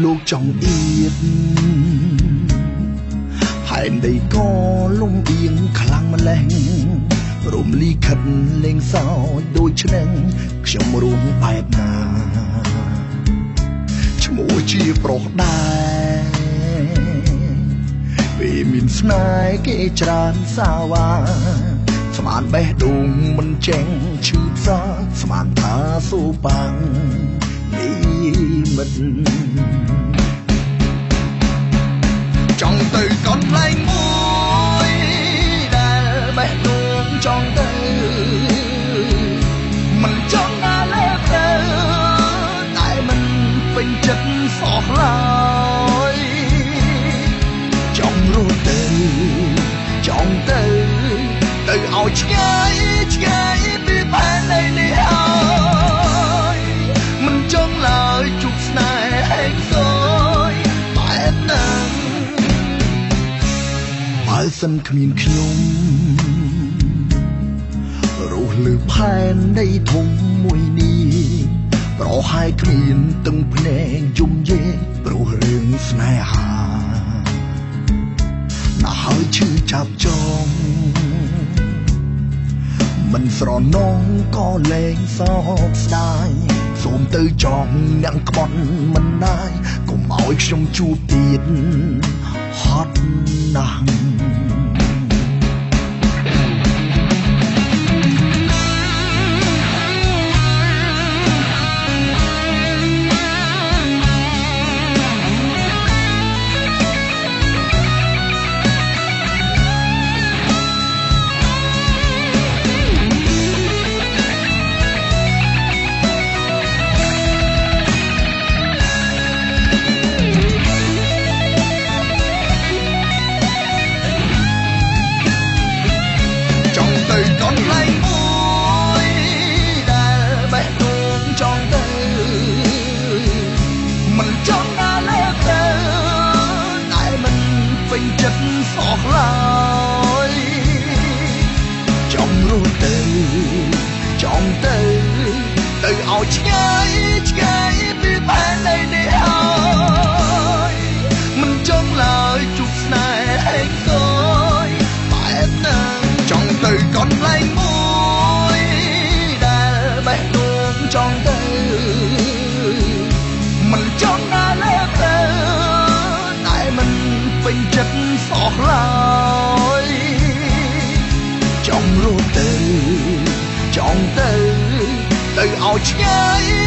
លោកចង់អៀតហើយដីក៏លំអៀងខ្លាំងម្លេះរំលីខិតលេងសើចដូចឆ្នាំខ្ញុំរួមបែបណាឈ្មោះជាប្រុសដែរពេលមានស្នេហ៍គេច្រើនសាវ៉ាស្មានបេះដូងមិនចេញឈឺផ្សាស្មានថាសូបាំងនេះមិនចង់ទៅកន្លែងមួយដែលបេះដូងចង់ទៅមិនចង់ណាលើទៅតែមិនពេញចិត្តសោះឡើយចង់រត់ទៅចង់ទៅឲ្យឆ្ងាយឆ្ងាយពីបែរនៃនេះហើយមិនចង់ឡើយជួបស្នេហ៍ហេងសយបែបហ្នឹងបើសិនគ្មានខ្ញុំរស់លើផែនដីធំមួយនេះប្រហែលគ្មានទឹកភ្នែកយំយេព្រោះរឿងស្នេហាណាហើយឈឺចាប់ចងមិនស្រណងក៏លែងសោកស្ដាយសូមទៅចង់អ្នកក្បត់មិនដាច់កុំឲ្យខ្ញុំជួបទៀតហត់ណាស់កន្លែងមួយដែលបេះដូងចង់ទៅមិនចង់ណាលើទៅតែមិនពេញចិត្តសោះឡើយចង់រត់ទៅចង់ទៅឲ្យឆ្ងាយឆ្ងាយពីបែរនៃនេះហើយមិនចង់ឡើយជួបស្នេហ៍ហេងសយបែបហ្នឹងចង់ទៅកន្លែងមួយដែលបេះដូងចង់ទៅមិនចង់ណាលើទៅតែមិនពេញចិត្តសោះឡើយចង់រត់ទៅចង់ទៅឲ្យឆ្ងាយ